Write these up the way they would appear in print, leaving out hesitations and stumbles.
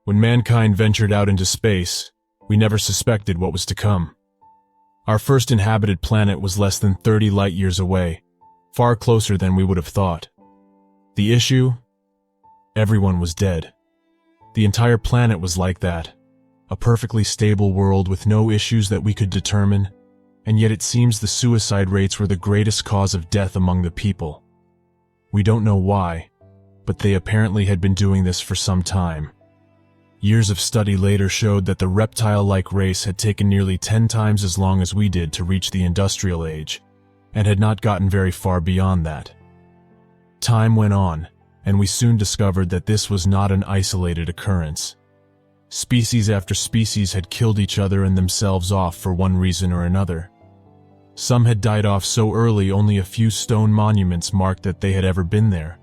When mankind ventured out into space, we never suspected what was to come. Our first inhabited planet was less than 30 light-years away, far closer than we would have thought. The issue? Everyone was dead. The entire planet was like that, a perfectly stable world with no issues that we could determine, and yet it seems the suicide rates were the greatest cause of death among the people. We don't know why, but they apparently had been doing this for some time. Years of study later showed that the reptile-like race had taken nearly 10 times as long as we did to reach the industrial age, and had not gotten very far beyond that. Time went on, and we soon discovered that this was not an isolated occurrence. Species after species had killed each other and themselves off for one reason or another. Some had died off so early only a few stone monuments marked that they had ever been there.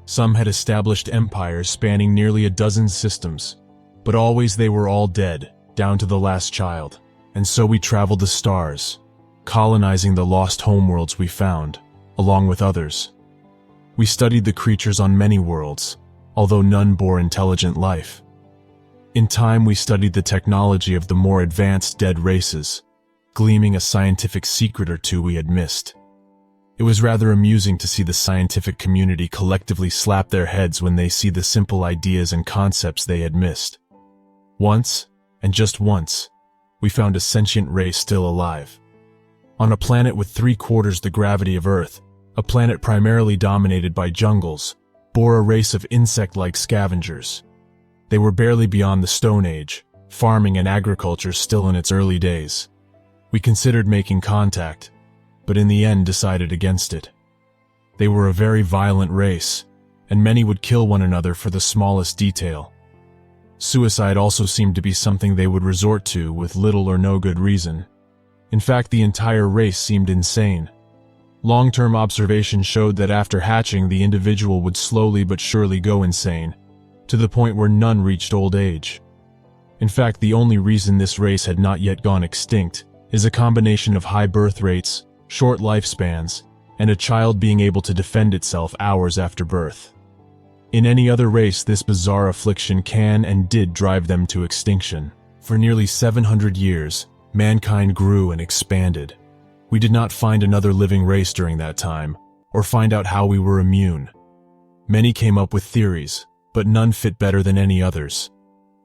Some had established empires spanning nearly a dozen systems, but always they were all dead, down to the last child. And so we traveled the stars, colonizing the lost homeworlds we found, along with others. We studied the creatures on many worlds, although none bore intelligent life. In time we studied the technology of the more advanced dead races, gleaming a scientific secret or two we had missed. It was rather amusing to see the scientific community collectively slap their heads when they see the simple ideas and concepts they had missed. Once, and just once, we found a sentient race still alive. On a planet with 3/4 the gravity of Earth, a planet primarily dominated by jungles, bore a race of insect-like scavengers. They were barely beyond the Stone Age, farming and agriculture still in its early days. We considered making contact, but in the end decided against it. They were a very violent race, and many would kill one another for the smallest detail. Suicide also seemed to be something they would resort to with little or no good reason. In fact, the entire race seemed insane. Long-term observation showed that after hatching, the individual would slowly but surely go insane, to the point where none reached old age. In fact, the only reason this race had not yet gone extinct is a combination of high birth rates, short lifespans, and a child being able to defend itself hours after birth. In any other race, this bizarre affliction can and did drive them to extinction. For nearly 700 years, mankind grew and expanded. We did not find another living race during that time, or find out how we were immune. Many came up with theories, but none fit better than any others.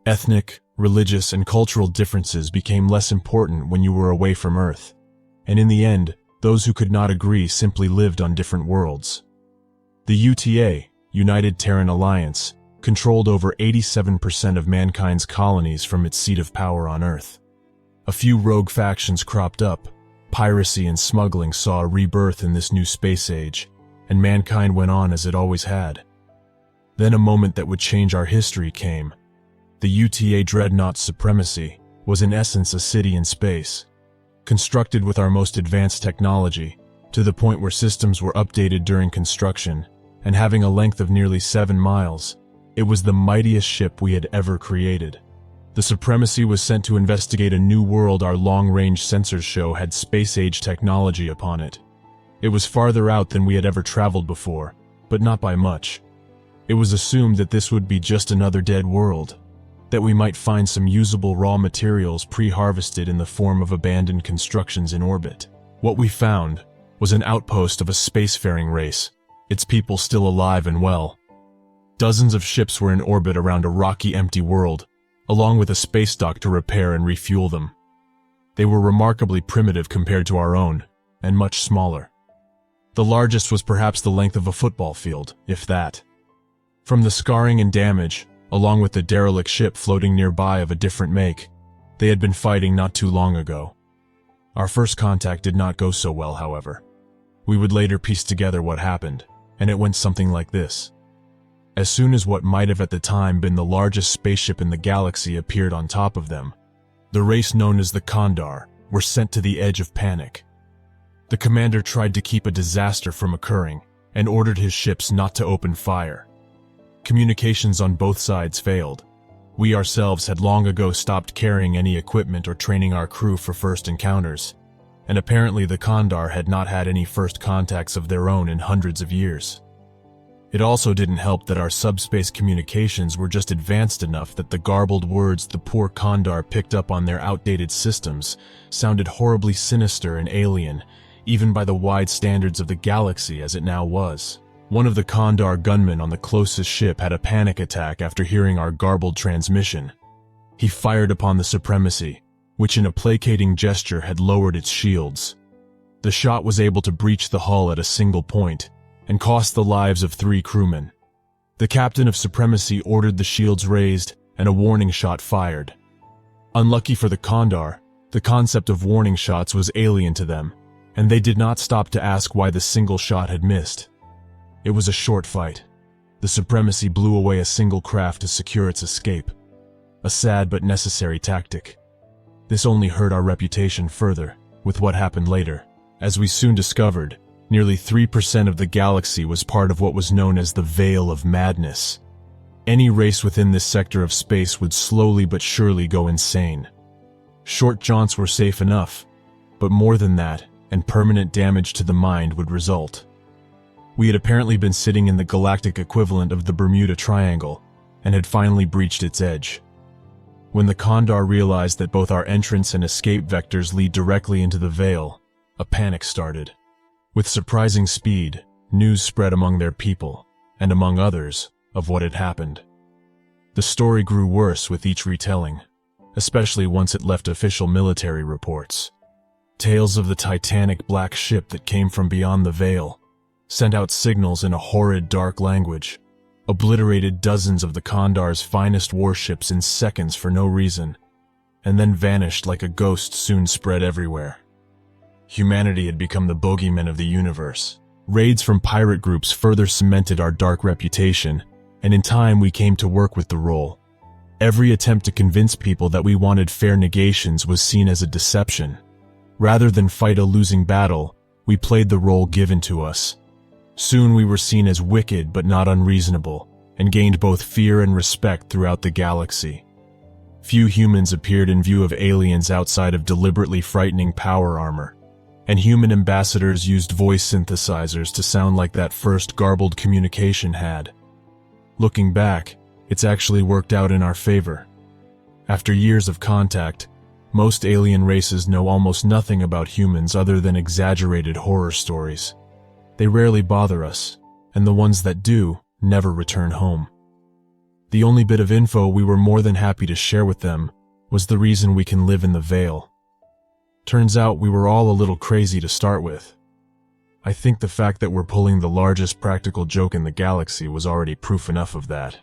Ethnic, religious, and cultural differences became less important when you were away from Earth, and in the end, those who could not agree simply lived on different worlds. The UTA, United Terran Alliance, controlled over 87% of mankind's colonies from its seat of power on Earth. A few rogue factions cropped up. Piracy and smuggling saw a rebirth in this new space age, and mankind went on as it always had. Then a moment that would change our history came. The UTA Dreadnought's supremacy was in essence a city in space, constructed with our most advanced technology, to the point where systems were updated during construction, and having a length of nearly 7 miles, it was the mightiest ship we had ever created. The Supremacy was sent to investigate a new world our long-range sensors show had space-age technology upon it. It was farther out than we had ever traveled before, but not by much. It was assumed that this would be just another dead world, that we might find some usable raw materials pre-harvested in the form of abandoned constructions in orbit. What we found was an outpost of a spacefaring race, its people still alive and well. Dozens of ships were in orbit around a rocky, empty world, along with a space dock to repair and refuel them. They were remarkably primitive compared to our own, and much smaller. The largest was perhaps the length of a football field, if that. From the scarring and damage, along with the derelict ship floating nearby of a different make, they had been fighting not too long ago. Our first contact did not go so well, however. We would later piece together what happened, and it went something like this. As soon as what might have at the time been the largest spaceship in the galaxy appeared on top of them, the race known as the Condor were sent to the edge of panic. The commander tried to keep a disaster from occurring and ordered his ships not to open fire. Communications on both sides failed. We ourselves had long ago stopped carrying any equipment or training our crew for first encounters, and apparently the Condor had not had any first contacts of their own in hundreds of years. It also didn't help that our subspace communications were just advanced enough that the garbled words the poor Kandar picked up on their outdated systems sounded horribly sinister and alien, even by the wide standards of the galaxy as it now was. One of the Kandar gunmen on the closest ship had a panic attack after hearing our garbled transmission. He fired upon the Supremacy, which in a placating gesture had lowered its shields. The shot was able to breach the hull at a single point, and cost the lives of 3 crewmen. The captain of Supremacy ordered the shields raised and a warning shot fired. Unlucky for the Kandar, the concept of warning shots was alien to them, and they did not stop to ask why the single shot had missed. It was a short fight. The Supremacy blew away a single craft to secure its escape. A sad but necessary tactic. This only hurt our reputation further, with what happened later. As we soon discovered, nearly 3% of the galaxy was part of what was known as the Veil of Madness. Any race within this sector of space would slowly but surely go insane. Short jaunts were safe enough, but more than that, and permanent damage to the mind would result. We had apparently been sitting in the galactic equivalent of the Bermuda Triangle, and had finally breached its edge. When the Kandar realized that both our entrance and escape vectors lead directly into the Veil, a panic started. With surprising speed, news spread among their people, and among others, of what had happened. The story grew worse with each retelling, especially once it left official military reports. Tales of the titanic black ship that came from beyond the Veil, sent out signals in a horrid dark language, obliterated dozens of the Kandar's finest warships in seconds for no reason, and then vanished like a ghost soon spread everywhere. Humanity had become the bogeyman of the universe. Raids from pirate groups further cemented our dark reputation, and in time we came to work with the role. Every attempt to convince people that we wanted fair negations was seen as a deception. Rather than fight a losing battle, we played the role given to us. Soon we were seen as wicked but not unreasonable, and gained both fear and respect throughout the galaxy. Few humans appeared in view of aliens outside of deliberately frightening power armor, and human ambassadors used voice synthesizers to sound like that first garbled communication had. Looking back, it's actually worked out in our favor. After years of contact, most alien races know almost nothing about humans other than exaggerated horror stories. They rarely bother us, and the ones that do never return home. The only bit of info we were more than happy to share with them was the reason we can live in the Veil. Turns out we were all a little crazy to start with. I think the fact that we're pulling the largest practical joke in the galaxy was already proof enough of that.